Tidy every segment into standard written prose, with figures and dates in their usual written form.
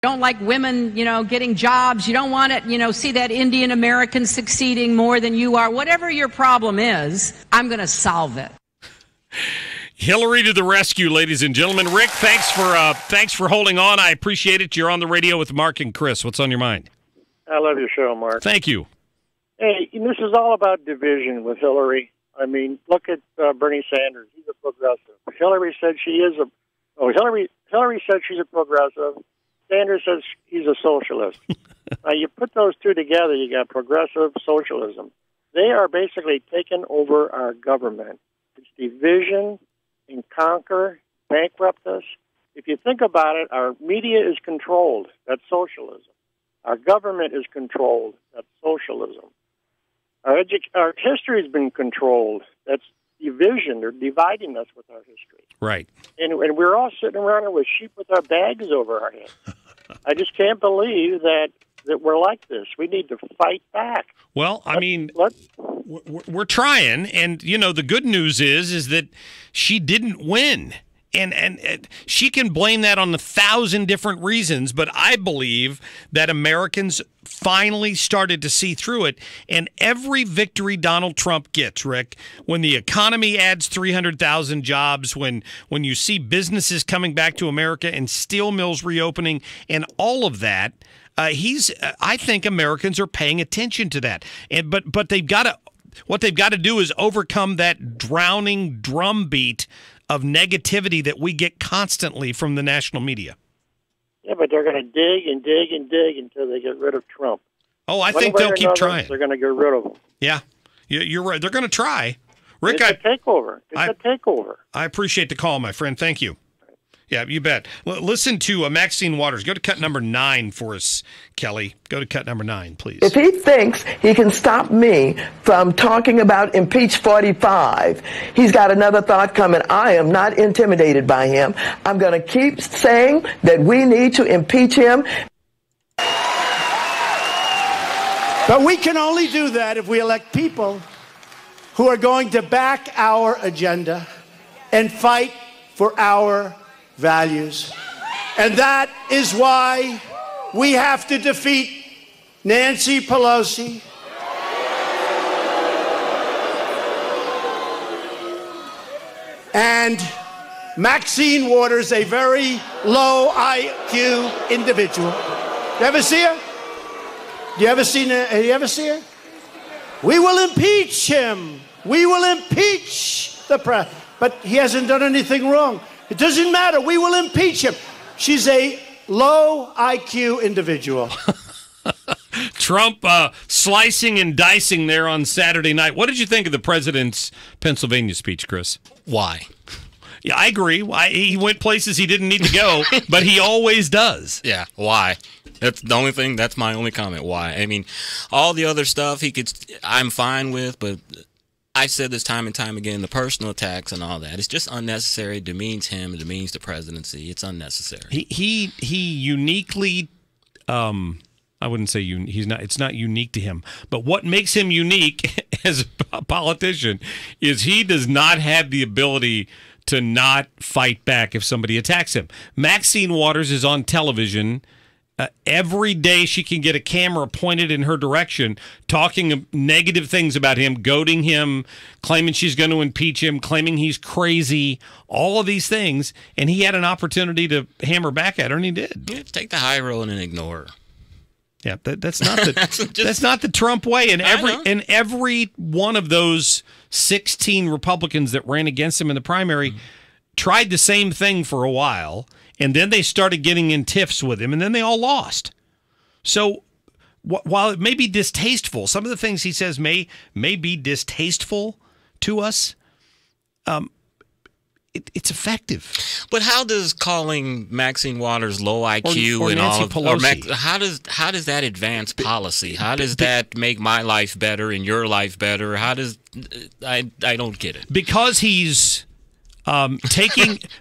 You don't like women, getting jobs. You don't want to, see that Indian American succeeding more than you are. Whatever your problem is, I'm going to solve it. Hillary to the rescue, ladies and gentlemen. Rick, thanks for holding on. I appreciate it. You're on the radio with Mark and Chris. What's on your mind? I love your show, Mark. Thank you. Hey, this is all about division with Hillary. I mean, look at Bernie Sanders. He's a progressive. Hillary said Hillary said she's a progressive. Sanders says he's a socialist. You put those two together, you got progressive socialism. They are basically taking over our government. It's division and conquer, bankrupt us. If you think about it, our media is controlled. That's socialism. Our government is controlled. That's socialism. Our history has been controlled. That's division. They're dividing us with our history. Right. And we're all sitting around with sheep with our bags over our head. I just can't believe that we're like this. We need to fight back. Well, we're trying, and the good news is that she didn't win. And she can blame that on 1,000 different reasons, but I believe that Americans finally started to see through it. And every victory Donald Trump gets, Rick, when the economy adds 300,000 jobs, when you see businesses coming back to America and steel mills reopening and all of that, I think Americans are paying attention to that. But what they've got to do is overcome that drowning drumbeat of negativity that we get constantly from the national media. Yeah, but they're going to dig and dig and dig until they get rid of Trump. Oh, I think they'll keep trying. They're going to get rid of him. Yeah, you're right. They're going to try. Rick, it's a takeover. It's a takeover. I appreciate the call, my friend. Thank you. Yeah, you bet. Listen to Maxine Waters. Go to cut number 9 for us, Kelly. Go to cut number 9, please. If he thinks he can stop me from talking about impeach 45, he's got another thought coming. I am not intimidated by him. I'm going to keep saying that we need to impeach him. But we can only do that if we elect people who are going to back our agenda and fight for our values. And that is why we have to defeat Nancy Pelosi, and Maxine Waters, a very low IQ individual. You ever see her? You ever see her? We will impeach him. We will impeach the president. But he hasn't done anything wrong. It doesn't matter. We will impeach him. She's a low IQ individual. Trump slicing and dicing there on Saturday night. What did you think of the president's Pennsylvania speech, Chris? Why? Yeah, I agree. He went places he didn't need to go, but he always does. Yeah, why? That's the only thing. That's my only comment. Why? I mean, all the other stuff I'm fine with, but I've said this time and time again, the personal attacks and all that, it's just unnecessary. It demeans him. It demeans the presidency. It's unnecessary. He uniquely, I wouldn't say it's not unique to him, but what makes him unique as a politician is he does not have the ability to not fight back if somebody attacks him. Maxine Waters is on television every day. She can get a camera pointed in her direction, talking negative things about him, goading him, claiming she's going to impeach him, claiming he's crazy, all of these things. And he had an opportunity to hammer back at her, and he did. Yeah, take the high road and ignore her. Yeah, that's not the that's not the Trump way. And every one of those 16 Republicans that ran against him in the primary tried the same thing for a while. And then they started getting in tiffs with him, and then they all lost. So while it may be distasteful, some of the things he says may be distasteful to us, it's effective. But how does calling Maxine Waters low IQ or and Nancy all of Pelosi, how does that advance policy? How does that make my life better and your life better? How does I don't get it. Because he's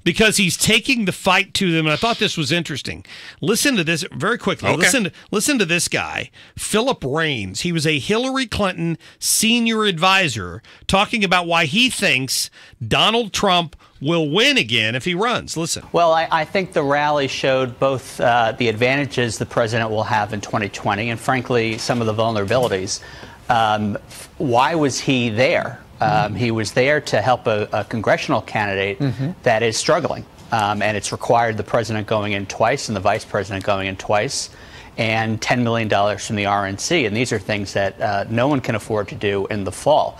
Because he's taking the fight to them, and I thought this was interesting. Listen to this very quickly. Okay. Listen to this guy, Philip Raines. He was a Hillary Clinton senior advisor, talking about why he thinks Donald Trump will win again if he runs. Listen. Well, I think the rally showed both the advantages the president will have in 2020 and, frankly, some of the vulnerabilities. Why was he there? He was there to help a congressional candidate that is struggling. And it's required the president going in twice and the vice president going in twice and $10 million from the RNC. And these are things that no one can afford to do in the fall.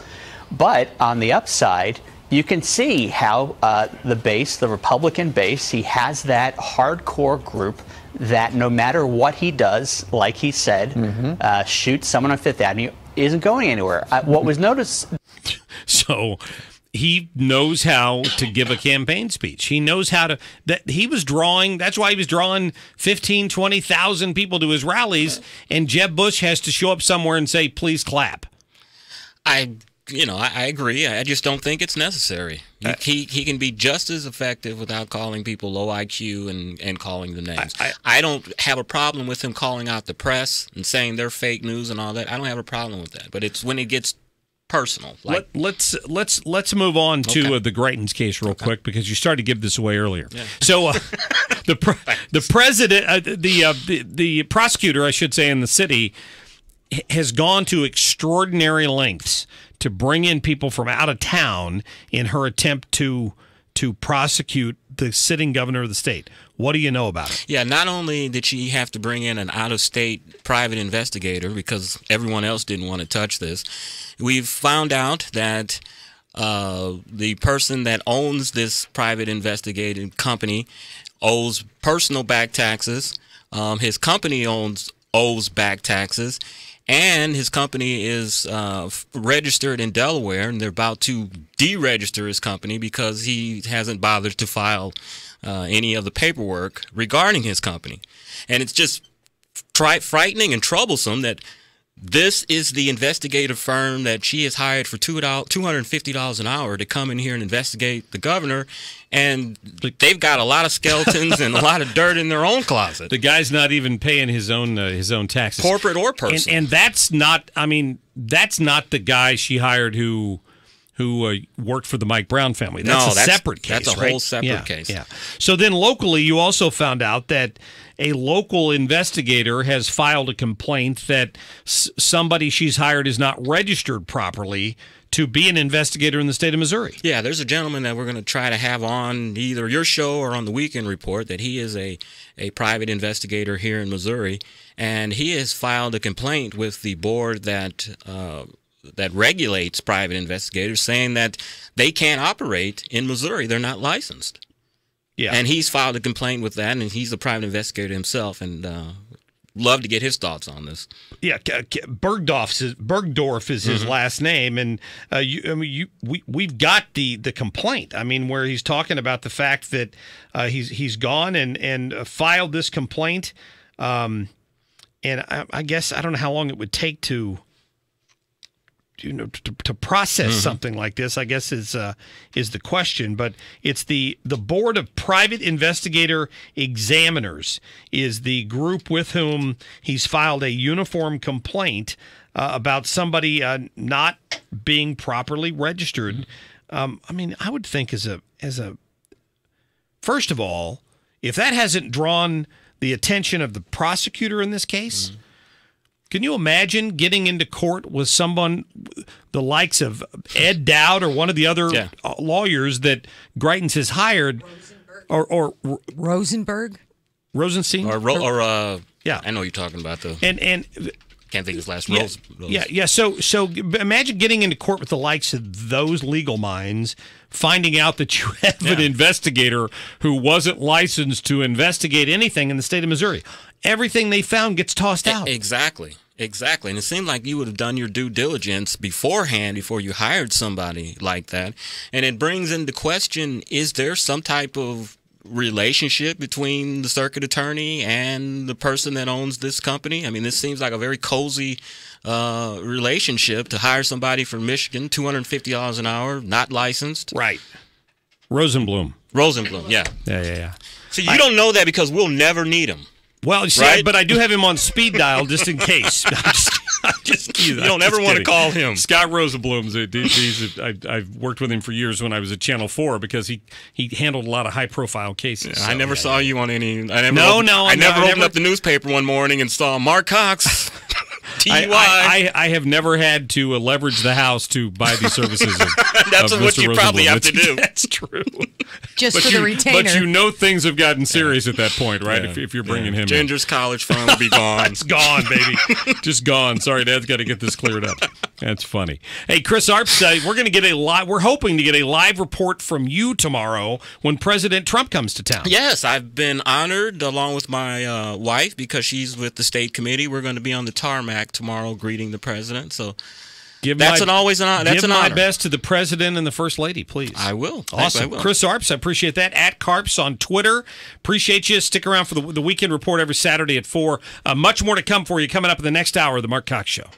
But on the upside, you can see how the base, the Republican base, he has that hardcore group that no matter what he does, like he said, shoot someone on Fifth Avenue, isn't going anywhere. What was noticed... So he knows how to give a campaign speech. He knows how to, that he was drawing, that's why he was drawing 15, 20,000 people to his rallies, and Jeb Bush has to show up somewhere and say, please clap. I agree. I just don't think it's necessary. He can be just as effective without calling people low IQ and calling them names. I don't have a problem with him calling out the press and saying they're fake news and all that. I don't have a problem with that. But it's when it gets personal. Like, let's move on to the Greitens case real quick, because you started to give this away earlier. Yeah. So the president, the prosecutor, I should say, in the city has gone to extraordinary lengths to bring in people from out of town in her attempt to prosecute the sitting governor of the state. What do you know about it? Yeah, not only did she have to bring in an out-of-state private investigator because everyone else didn't want to touch this, we've found out that the person that owns this private investigating company owes personal back taxes. His company owes back taxes. And his company is registered in Delaware, and they're about to deregister his company because he hasn't bothered to file any of the paperwork regarding his company. And it's just frightening and troublesome that this is the investigative firm that she has hired for $250 an hour to come in here and investigate the governor, and they've got a lot of skeletons and a lot of dirt in their own closet. The guy's not even paying his own taxes, corporate or personal. And that's not. I mean, that's not the guy she hired who worked for the Mike Brown family. That's a separate case. That's a whole separate case. Yeah. So then locally, you also found out that a local investigator has filed a complaint that somebody she's hired is not registered properly to be an investigator in the state of Missouri. Yeah, there's a gentleman that we're going to try to have on either your show or on the Weekend Report that he is a private investigator here in Missouri, and he has filed a complaint with the board that regulates private investigators, saying that they can't operate in Missouri. They're not licensed. Yeah. And he's filed a complaint with that, and he's a private investigator himself, and love to get his thoughts on this. Yeah, Bergdorf is his last name, and we've got the complaint. I mean, where he's talking about the fact that he's gone and filed this complaint, and I guess I don't know how long it would take to process something like this, I guess is the question. But it's the Board of Private Investigator Examiners is the group with whom he's filed a uniform complaint about somebody not being properly registered. I mean, I would think as a first of all, if that hasn't drawn the attention of the prosecutor in this case. Can you imagine getting into court with someone the likes of Ed Dowd or one of the other lawyers that Greitens has hired, or Rosenberg, Rosenstein, I know you're talking about the and can't think of his last Rose. Yeah. So imagine getting into court with the likes of those legal minds, finding out that you have an investigator who wasn't licensed to investigate anything in the state of Missouri. Everything they found gets tossed out. Exactly. And it seemed like you would have done your due diligence beforehand before you hired somebody like that. And it brings into question, is there some type of relationship between the circuit attorney and the person that owns this company? I mean, this seems like a very cozy relationship to hire somebody from Michigan, $250 an hour, not licensed. Right. Rosenblum. Yeah. Yeah. So you don't know that because we'll never need him. Well, see, right? but I do have him on speed dial just in case. You don't ever want to call him. Scott Rosenblum's. I've worked with him for years when I was at Channel 4 because he handled a lot of high-profile cases. I never saw you on any. I never opened up the newspaper one morning and saw Mark Cox. I have never had to leverage the house to buy the services of That's of what Mr. you Rosenblum. probably have to do. That's true. Just for the retainer. But you know things have gotten serious at that point, right? If you're bringing him in. Ginger's college fund will be gone. It's gone, baby. Just gone. Sorry, Dad's got to get this cleared up. That's funny. Hey, Chris Arps, we're hoping to get a live report from you tomorrow when President Trump comes to town. Yes, I've been honored along with my wife because she's with the state committee. We're going to be on the tarmac tomorrow greeting the president. So that's an honor. Give my best to the president and the first lady, please. I will. Awesome. I will. Chris Arps, I appreciate that. At Carps on Twitter. Appreciate you. Stick around for the Weekend Report every Saturday at 4. Much more to come for you coming up in the next hour of The Mark Cox Show.